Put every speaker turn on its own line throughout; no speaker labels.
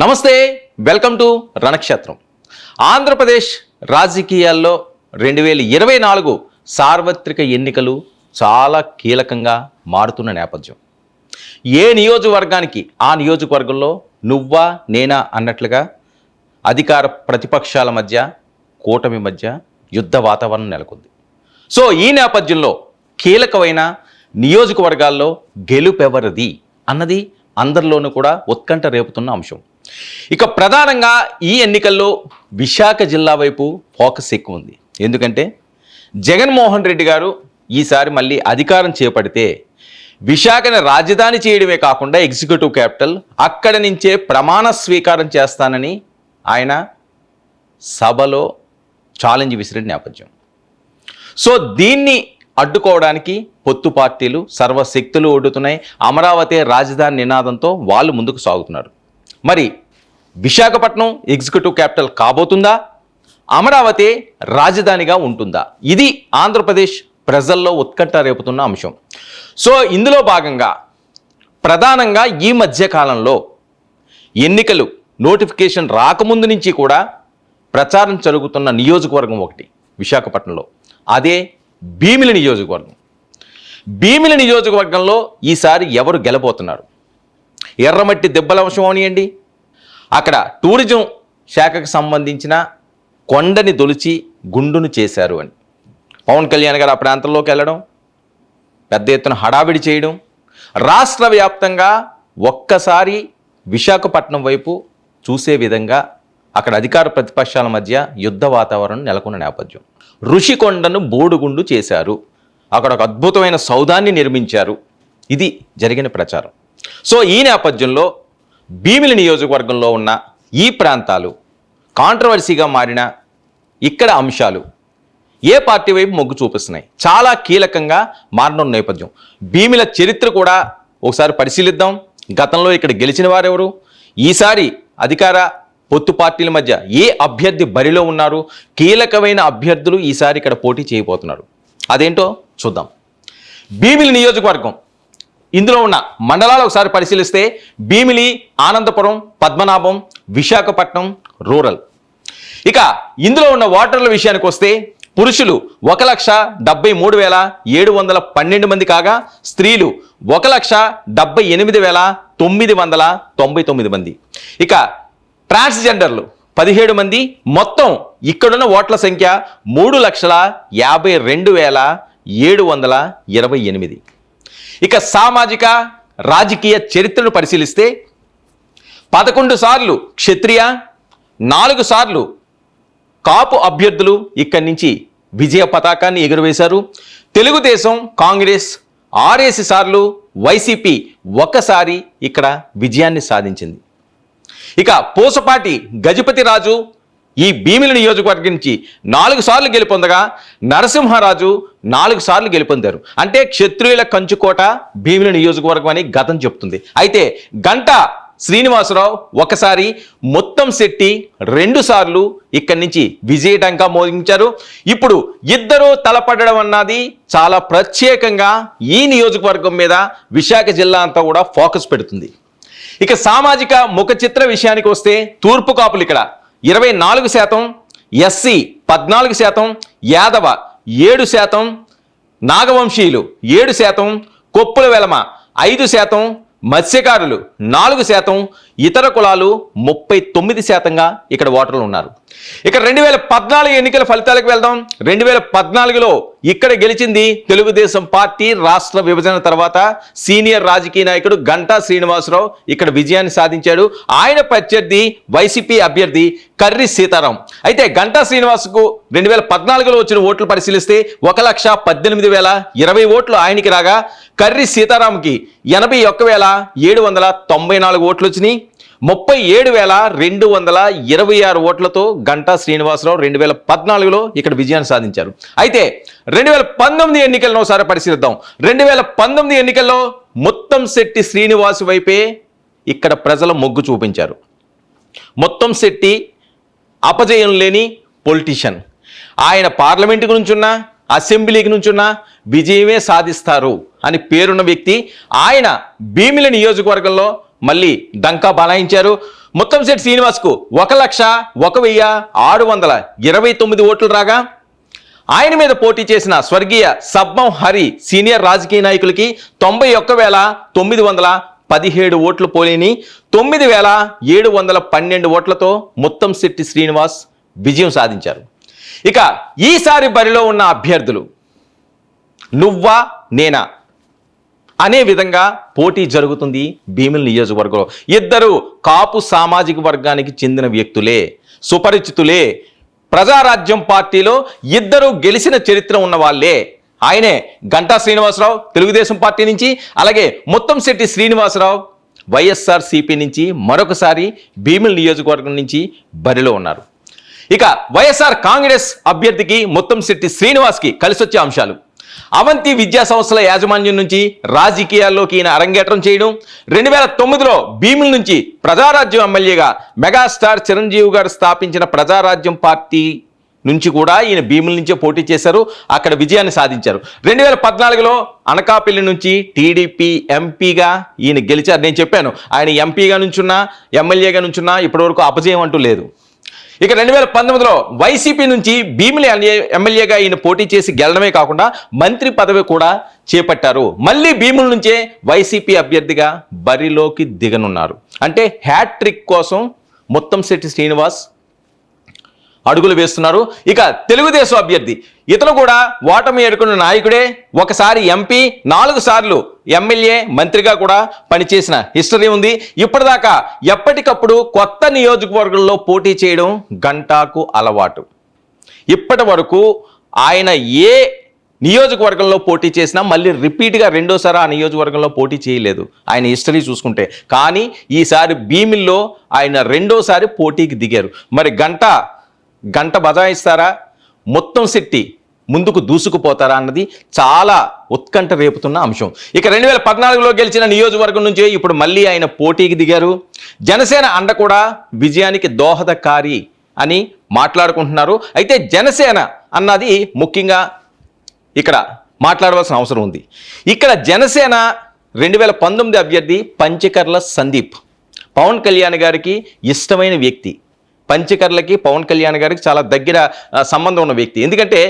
నమస్తే, welcome to రణక్షేత్రం. Andhra Pradesh రాజకీయాల్లో 2024 సార్వత్రిక ఎన్నికలు చాలా కీలకంగా మారుతున్న నేపథ్యం. ఏ నియోజకవర్గానికి ఆ నియోజకవర్గంలో నువ్వా నేనా అన్నట్లుగా అధికార ప్రతిపక్షాల మధ్య, కూటమి మధ్య యుద్ధ వాతావరణం నెలకొంది. సో ఈ నేపథ్యంలో కీలకమైన నియోజకవర్గాల్లో గెలుపెవరిది అన్నది అందరిలోనూ కూడా ఉత్కంఠ రేపుతున్న అంశం. ఇక ప్రధానంగా ఈ ఎన్నికల్లో విశాఖ జిల్లా వైపు ఫోకస్ ఎక్కువ ఉంది. ఎందుకంటే జగన్మోహన్ రెడ్డి గారు ఈసారి మళ్ళీ అధికారం చేపడితే విశాఖని రాజధాని చేయడమే కాకుండా ఎగ్జిక్యూటివ్ క్యాపిటల్, అక్కడి నుంచే ప్రమాణ స్వీకారం చేస్తానని ఆయన సభలో ఛాలెంజ్ విసిరిన నేపథ్యం. సో దీన్ని అడ్డుకోవడానికి పొత్తు పార్టీలు సర్వశక్తులు ఒడ్డుతున్నాయి. అమరావతి రాజధాని నినాదంతో వాళ్ళు ముందుకు సాగుతున్నారు. మరి విశాఖపట్నం ఎగ్జిక్యూటివ్ క్యాపిటల్ కాబోతుందా, అమరావతి రాజధానిగా ఉంటుందా? ఇది ఆంధ్రప్రదేశ్ ప్రజల్లో ఉత్కంఠ రేపుతున్న అంశం. సో ఇందులో భాగంగా ప్రధానంగా ఈ మధ్య కాలంలో ఎన్నికలు నోటిఫికేషన్ రాకముందు నుంచి కూడా ప్రచారం జరుగుతున్న నియోజకవర్గం ఒకటి విశాఖపట్నంలో, అదే భీమిలి నియోజకవర్గం. భీమిలి నియోజకవర్గంలో ఈసారి ఎవరు గెలబోతున్నారు? ఎర్రమట్టి దెబ్బల అంశం అవనియండి, అక్కడ టూరిజం శాఖకు సంబంధించిన కొండని దొలిచి గుండును చేశారు అని పవన్ కళ్యాణ్ గారు ఆ ప్రాంతంలోకి వెళ్ళడం, పెద్ద ఎత్తున హడావిడి చేయడం, రాష్ట్ర వ్యాప్తంగా ఒక్కసారి విశాఖపట్నం వైపు చూసే విధంగా అక్కడ అధికార ప్రతిపక్షాల మధ్య యుద్ధ వాతావరణం నెలకొన్న నేపథ్యం. ఋషికొండను బోడుగుండు చేశారు, అక్కడ ఒక అద్భుతమైన సౌధాన్ని నిర్మించారు. ఇది జరిగిన ప్రచారం. సో ఈ నేపథ్యంలో భీమిలి నియోజకవర్గంలో ఉన్న ఈ ప్రాంతాలు కాంట్రవర్సీగా మారిన ఇక్కడ అంశాలు ఏ పార్టీ వైపు మొగ్గు చూపిస్తున్నాయి, చాలా కీలకంగా మారనున్న నేపథ్యం. భీమిల చరిత్ర కూడా ఒకసారి పరిశీలిద్దాం. గతంలో ఇక్కడ గెలిచిన వారెవరు, ఈసారి అధికార పొత్తు పార్టీల మధ్య ఏ అభ్యర్థి బరిలో ఉన్నారు, కీలకమైన అభ్యర్థులు ఈసారి ఇక్కడ పోటీ చేయబోతున్నారు, అదేంటో చూద్దాం. భీమిలి నియోజకవర్గం ఇందులో ఉన్న మండలాలు ఒకసారి పరిశీలిస్తే భీమిలి, ఆనందపురం, పద్మనాభం, విశాఖపట్నం రూరల్. ఇక ఇందులో ఉన్న ఓటర్ల విషయానికి వస్తే పురుషులు 1,73,712 మంది కాగా స్త్రీలు 1,78,999 మంది. ఇక ట్రాన్స్జెండర్లు 17 మంది. మొత్తం ఇక్కడున్న ఓట్ల సంఖ్య 3,52,728. ఇక సామాజిక రాజకీయ చరిత్రను పరిశీలిస్తే 11 సార్లు క్షత్రియ, 4 సార్లు కాపు అభ్యర్థులు ఇక్కడి నుంచి విజయ పతాకాన్ని ఎగురవేశారు. తెలుగుదేశం, కాంగ్రెస్ 6 సార్లు, వైసీపీ 1 సారి ఇక్కడ విజయాన్ని సాధించింది. ఇక పూసపాటి గజపతి రాజు ఈ భీమిలి నియోజకవర్గం నుంచి 4 సార్లు గెలుపొందగా నరసింహరాజు 4 సార్లు గెలుపొందారు. అంటే క్షత్రియుల కంచుకోట భీమిలి నియోజకవర్గం అని గతం చెప్తుంది. అయితే గంటా శ్రీనివాసరావు 1 సారి, మొత్తం శెట్టి 2 సార్లు ఇక్కడి నుంచి విజయటంగా మోగించారు. ఇప్పుడు ఇద్దరు తలపడడం అన్నది చాలా ప్రత్యేకంగా ఈ నియోజకవర్గం మీద విశాఖ జిల్లా అంతా కూడా ఫోకస్ పెడుతుంది. ఇక సామాజిక ముఖ చిత్ర విషయానికి వస్తే తూర్పు కాపులు ఇక్కడ 24%, ఎస్సీ 14%, యాదవ 7%, నాగవంశీయులు 7%, కొప్పుల వెలమ 5%, మత్స్యకారులు 4%, ఇతర కులాలు 39%గా ఇక్కడ ఓటర్లు ఉన్నారు. ఇక 2014 ఎన్నికల ఫలితాలకు వెళ్దాం. 2014లో ఇక్కడ గెలిచింది తెలుగుదేశం పార్టీ. రాష్ట్ర విభజన తర్వాత సీనియర్ రాజకీయ నాయకుడు గంటా శ్రీనివాసరావు ఇక్కడ విజయాన్ని సాధించాడు. ఆయన ప్రత్యర్థి వైసీపీ అభ్యర్థి కర్రి సీతారాం. అయితే గంటా శ్రీనివాస్కు 2014లో వచ్చిన ఓట్లు పరిశీలిస్తే 1,18,020 ఓట్లు ఆయనకి రాగా కర్రి సీతారాంకి 81,794 ఓట్లు వచ్చినాయి. 37,226 ఓట్లతో గంటా శ్రీనివాసరావు 2014లో ఇక్కడ విజయాన్ని సాధించారు. అయితే 2019 ఎన్నికలను ఒకసారి పరిశీలిద్దాం. 2019 ఎన్నికల్లో మొత్తం శెట్టి శ్రీనివాస్ వైపే ఇక్కడ ప్రజల మొగ్గు చూపించారు. మొత్తం శెట్టి అపజయం లేని పొలిటీషియన్. ఆయన పార్లమెంటు నుంచున్నా, అసెంబ్లీకి నుంచున్నా విజయమే సాధిస్తారు అని పేరున్న వ్యక్తి. ఆయన భీమిలి నియోజకవర్గంలో మళ్ళీ డంకా బనాయించారు. ముత్తంశెట్టి శ్రీనివాస్కు 1,01,629 ఓట్లు రాగా ఆయన మీద పోటీ చేసిన స్వర్గీయ సబ్బం హరి సీనియర్ రాజకీయ నాయకులకి 91,917 ఓట్లు పోలిని 9,712 ఓట్లతో ముత్తంశెట్టి శ్రీనివాస్ విజయం సాధించారు. ఇక ఈసారి బరిలో ఉన్న అభ్యర్థులు నువ్వా నేనా అనే విధంగా పోటీ జరుగుతుంది భీమిలి నియోజకవర్గంలో. ఇద్దరు కాపు సామాజిక వర్గానికి చెందిన వ్యక్తులే, సుపరిచితులే. ప్రజారాజ్యం పార్టీలో ఇద్దరు గెలిచిన చరిత్ర ఉన్న వాళ్ళే. ఆయనే గంటా శ్రీనివాసరావు తెలుగుదేశం పార్టీ నుంచి, అలాగే ముత్తంశెట్టి శ్రీనివాసరావు వైఎస్ఆర్సీపీ నుంచి మరొకసారి భీమిలి నియోజకవర్గం నుంచి బరిలో ఉన్నారు. ఇక వైఎస్ఆర్ కాంగ్రెస్ అభ్యర్థికి ముత్తంశెట్టి శ్రీనివాస్కి కలిసొచ్చే అంశాలు: అవంతి విద్యా సంస్థల యాజమాన్యం నుంచి రాజకీయాల్లోకి ఈయన అరంగేట్రం చేయడం, 2009లో భీమిలి నుంచి ప్రజారాజ్యం ఎమ్మెల్యేగా మెగాస్టార్ చిరంజీవి గారు స్థాపించిన ప్రజారాజ్యం పార్టీ నుంచి కూడా ఈయన భీమిలి నుంచే పోటీ చేశారు, అక్కడ విజయాన్ని సాధించారు. 2014లో అనకాపల్లి నుంచి టీడీపీ ఎంపీగా ఈయన గెలిచారు. నేను చెప్పాను ఆయన ఎంపీగా నుంచున్నా ఎమ్మెల్యేగా నుంచున్నా ఇప్పటివరకు అపజయం అంటూ లేదు. ఇక 2019లో వైసీపీ నుంచి భీమిలి ఎమ్మెల్యేగా ఈయన పోటీ చేసి గెలడమే కాకుండా మంత్రి పదవి కూడా చేపట్టారు. మళ్ళీ భీమిలి నుంచే వైసీపీ అభ్యర్థిగా బరిలోకి దిగనున్నారు. అంటే హ్యాట్రిక్ కోసం ముత్తంశెట్టి శ్రీనివాస్ అడుగులు వేస్తున్నారు. ఇక తెలుగుదేశం అభ్యర్థి ఇతను కూడా ఓటమి ఎదుర్కొన్న నాయకుడే. ఒకసారి ఎంపీ, 4 సార్లు ఎమ్మెల్యే, మంత్రిగా కూడా పనిచేసిన హిస్టరీ ఉంది. ఇప్పటిదాకా ఎప్పటికప్పుడు కొత్త నియోజకవర్గంలో పోటీ చేయడం గంటాకు అలవాటు. ఇప్పటి వరకు ఆయన ఏ నియోజకవర్గంలో పోటీ చేసినా మళ్ళీ రిపీట్గా రెండోసారి ఆ నియోజకవర్గంలో పోటీ చేయలేదు ఆయన హిస్టరీ చూసుకుంటే. కానీ ఈసారి భీమిల్లో ఆయన రెండోసారి పోటీకి దిగారు. మరి గంట బజాయిస్తారా, ముత్తంశెట్టి ముందుకు దూసుకుపోతారా అన్నది చాలా ఉత్కంఠ రేపుతున్న అంశం. ఇక 2014లో గెలిచిన నియోజకవర్గం నుంచే ఇప్పుడు మళ్ళీ ఆయన పోటీకి దిగారు. జనసేన అండ కూడా విజయానికి దోహదకారి అని మాట్లాడుకుంటున్నారు. అయితే జనసేన అన్నది ముఖ్యంగా ఇక్కడ మాట్లాడవలసిన అవసరం ఉంది. ఇక్కడ జనసేన 2019 అభ్యర్థి పంచకర్ల సందీప్ పవన్ కళ్యాణ్ గారికి ఇష్టమైన వ్యక్తి. పంచకర్లకి పవన్ కళ్యాణ్ గారికి చాలా దగ్గర సంబంధం ఉన్న వ్యక్తి. ఎందుకంటే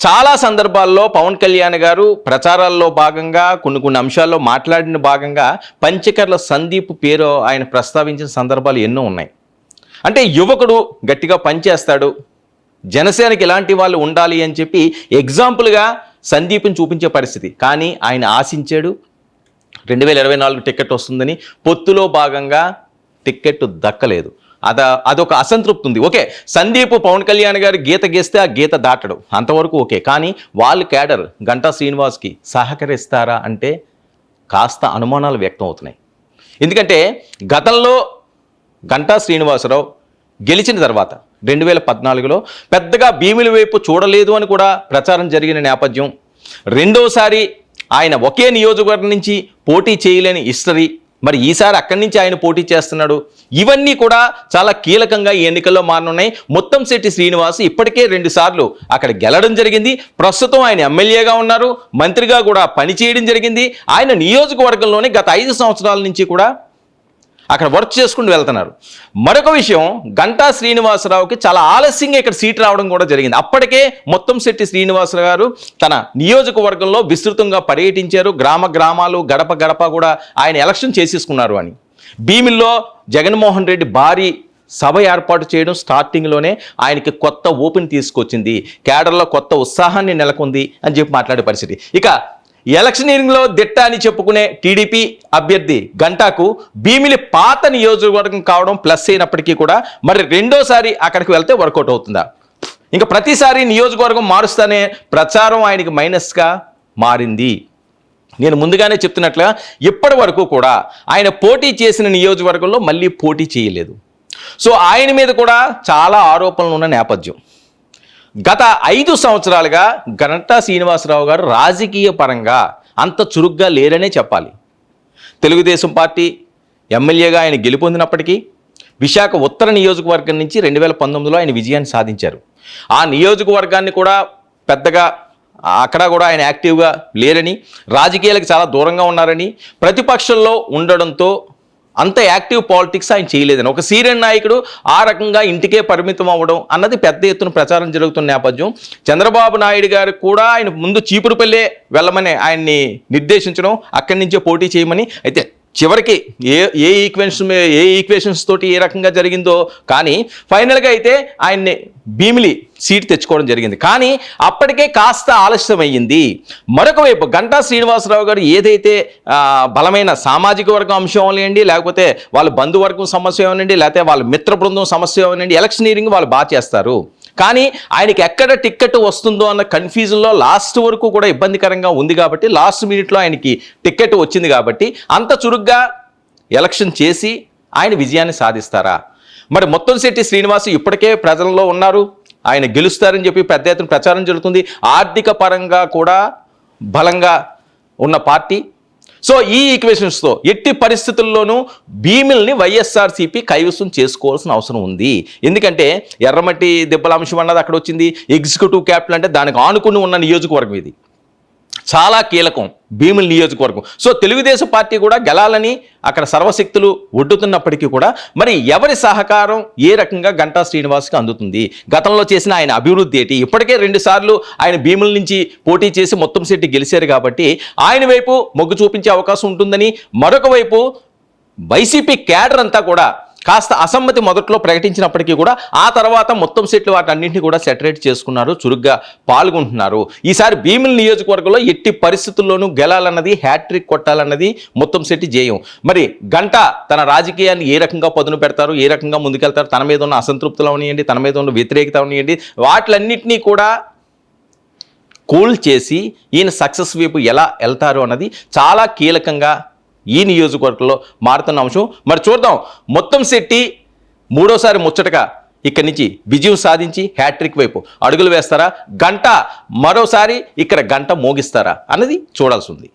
చాలా సందర్భాల్లో పవన్ కళ్యాణ్ గారు ప్రచారాల్లో భాగంగా కొన్ని అంశాల్లో మాట్లాడిన భాగంగా పంచకర్ల సందీప్ పేరు ఆయన ప్రస్తావించిన సందర్భాలు ఎన్నో ఉన్నాయి. అంటే యువకుడు గట్టిగా పనిచేస్తాడు, జనసేనకి ఇలాంటి వాళ్ళు ఉండాలి అని చెప్పి ఎగ్జాంపుల్గా సందీప్ని చూపించే పరిస్థితి. కానీ ఆయన ఆశించాడు 2024 టికెట్ వస్తుందని, పొత్తులో భాగంగా టికెట్ దక్కలేదు. అదొక అసంతృప్తి ఉంది. ఓకే, సందీప్ పవన్ కళ్యాణ్ గారు గీత గీస్తే ఆ గీత దాటడు, అంతవరకు ఓకే. కానీ వాళ్ళు క్యాడర్ గంటా శ్రీనివాస్కి సహకరిస్తారా అంటే కాస్త అనుమానాలు వ్యక్తం అవుతున్నాయి. ఎందుకంటే గతంలో గంటా శ్రీనివాసరావు గెలిచిన తర్వాత 2014లో పెద్దగా భీమిలి వైపు చూడలేదు అని కూడా ప్రచారం జరిగిన నేపథ్యం. రెండోసారి ఆయన ఒకే నియోజకవర్గం నుంచి పోటీ చేయలేని హిస్టరీ. మరి ఈసారి అక్కడి నుంచి ఆయన పోటీ చేస్తున్నాడు. ఇవన్నీ కూడా చాలా కీలకంగా ఈ ఎన్నికల్లో మారనున్నాయి. ముత్తంశెట్టి శ్రీనివాస్ ఇప్పటికే 2 సార్లు అక్కడ గెలడం జరిగింది. ప్రస్తుతం ఆయన ఎమ్మెల్యేగా ఉన్నారు, మంత్రిగా కూడా పనిచేయడం జరిగింది. ఆయన నియోజకవర్గంలోనే గత 5 సంవత్సరాల నుంచి కూడా అక్కడ వర్క్ చేసుకుంటూ వెళ్తున్నారు. మరొక విషయం, గంటా శ్రీనివాసరావుకి చాలా ఆలస్యంగా ఇక్కడ సీట్ రావడం కూడా జరిగింది. అప్పటికే ముత్తంశెట్టి శ్రీనివాసరావు గారు తన నియోజకవర్గంలో విస్తృతంగా పర్యటించారు. గ్రామాలు గడప గడప కూడా ఆయన ఎలక్షన్ చేసేసుకున్నారు అని. భీమిల్లో జగన్మోహన్ రెడ్డి భారీ సభ ఏర్పాటు చేయడం స్టార్టింగ్లోనే ఆయనకి కొత్త ఓపెన్ తీసుకొచ్చింది, క్యాడర్లో కొత్త ఉత్సాహాన్ని నెలకొంది అని చెప్పి మాట్లాడే పరిస్థితి. ఇక ఎలక్షనీరింగ్లో దిట్ట అని చెప్పుకునే టీడీపీ అభ్యర్థి గంటాకు భీమిలి పాత నియోజకవర్గం కావడం ప్లస్ అయినప్పటికీ కూడా మరి రెండోసారి అక్కడికి వెళ్తే వర్కౌట్ అవుతుందా? ఇంకా ప్రతిసారి నియోజకవర్గం మారుస్తానే ప్రచారం ఆయనకి మైనస్గా మారింది. నేను ముందుగానే చెప్తున్నట్లుగా ఇప్పటి వరకు కూడా ఆయన పోటీ చేసిన నియోజకవర్గంలో మళ్ళీ పోటీ చేయలేదు. సో ఆయన మీద కూడా చాలా ఆరోపణలు ఉన్న నేపథ్యం. గత 5 సంవత్సరాలుగా గంటా శ్రీనివాసరావు గారు రాజకీయ పరంగా అంత చురుగ్గా లేరనే చెప్పాలి. తెలుగుదేశం పార్టీ ఎమ్మెల్యేగా ఆయన గెలుపొందినప్పటికీ విశాఖ ఉత్తర నియోజకవర్గం నుంచి 2019లో ఆయన విజయాన్ని సాధించారు. ఆ నియోజకవర్గాన్ని కూడా పెద్దగా అక్కడ కూడా ఆయన యాక్టివ్గా లేరని, రాజకీయాలకు చాలా దూరంగా ఉన్నారని, ప్రతిపక్షంలో ఉండడంతో అంత యాక్టివ్ పాలిటిక్స్ ఆయన చేయలేదని, ఒక సీనియర్ నాయకుడు ఆ రకంగా ఇంటికే పరిమితం అవ్వడం అన్నది పెద్ద ఎత్తున ప్రచారం జరుగుతున్న నేపథ్యం. చంద్రబాబు నాయుడు గారు కూడా ఆయన ముందు చీపురుపల్లె వెళ్ళమని ఆయన్ని నిర్దేశించడం, అక్కడి నుంచే పోటీ చేయమని. అయితే చివరికి ఏ ఈక్వేషన్స్ తోటి ఏ రకంగా జరిగిందో కానీ ఫైనల్గా అయితే ఆయన్ని భీమిలి సీట్ తెచ్చుకోవడం జరిగింది. కానీ అప్పటికే కాస్త ఆలస్యం అయ్యింది. మరొక వైపు గంటా శ్రీనివాసరావు గారు ఏదైతే బలమైన సామాజిక వర్గం అంశం అవనండి, లేకపోతే వాళ్ళ బంధువర్గం సమస్య అవనండి, లేకపోతే వాళ్ళ మిత్ర బృందం సమస్య అవనండి, ఎలక్షనీరింగ్ వాళ్ళు బాగా చేస్తారు. కానీ ఆయనకి ఎక్కడ టిక్కెట్ వస్తుందో అన్న కన్ఫ్యూజన్లో లాస్ట్ వరకు కూడా ఇబ్బందికరంగా ఉంది కాబట్టి లాస్ట్ మినిట్లో ఆయనకి టిక్కెట్ వచ్చింది కాబట్టి అంత చురుగ్గా ఎలక్షన్ చేసి ఆయన విజయాన్ని సాధిస్తారా? మరి ముత్తంశెట్టి శ్రీనివాస్ ఇప్పటికే ప్రజల్లో ఉన్నారు, ఆయన గెలుస్తారని చెప్పి పెద్ద ఎత్తున ప్రచారం జరుగుతుంది. ఆర్థిక పరంగా కూడా బలంగా ఉన్న పార్టీ. సో ఈ ఈక్వేషన్స్తో ఎట్టి పరిస్థితుల్లోనూ భీమిల్ని వైఎస్ఆర్సీపీ కైవసం చేసుకోవాల్సిన అవసరం ఉంది. ఎందుకంటే ఎర్రమట్టి దెబ్బల అంశం అన్నది అక్కడ వచ్చింది. ఎగ్జిక్యూటివ్ క్యాపిటల్ అంటే దానికి ఆనుకుని ఉన్న నియోజకవర్గం ఇది, చాలా కీలకం భీమిలి నియోజకవర్గం. సో తెలుగుదేశం పార్టీ కూడా గెలాలని అక్కడ సర్వశక్తులు ఒడ్డుతున్నప్పటికీ కూడా మరి ఎవరి సహకారం ఏ రకంగా గంటా శ్రీనివాస్కి అందుతుంది? గతంలో చేసిన ఆయన అభివృద్ధి ఏంటి? ఇప్పటికే 2 సార్లు ఆయన భీమిలి నుంచి పోటీ చేసి ముత్తంశెట్టి గెలిచారు కాబట్టి ఆయన వైపు మొగ్గు చూపించే అవకాశం ఉంటుందని, మరొక వైపు వైసీపీ క్యాడర్ అంతా కూడా కాస్త అసమ్మతి మొదట్లో ప్రకటించినప్పటికీ కూడా ఆ తర్వాత ముత్తంశెట్టి వాటన్నింటినీ కూడా సెటరేట్ చేసుకున్నారు, చురుగ్గా పాల్గొంటున్నారు. ఈసారి భీమిలి నియోజకవర్గంలో ఎట్టి పరిస్థితుల్లోనూ గెలాలన్నది, హ్యాట్రిక్ కొట్టాలన్నది ముత్తంశెట్టి జయం. మరి గంట తన రాజకీయాన్ని ఏ రకంగా పదును పెడతారు, ఏ రకంగా ముందుకెళ్తారు, తన మీద ఉన్న అసంతృప్తులు అవనియండి, తన మీద ఉన్న వ్యతిరేకత అవనియండి, వాటిలన్నింటినీ కూడా కూల్ చేసి ఈయన సక్సెస్ వైపు ఎలా వెళ్తారు అన్నది చాలా కీలకంగా ఈ నియోజకవర్గంలో మారుతున్న అంశం. మరి చూద్దాం, ముత్తంశెట్టి మూడోసారి ముచ్చటగా ఇక్కడి నుంచి విజయం సాధించి హ్యాట్రిక్ వైపు అడుగులు వేస్తారా, గంట మరోసారి ఇక్కడ గంట మోగిస్తారా అన్నది చూడాల్సి ఉంది.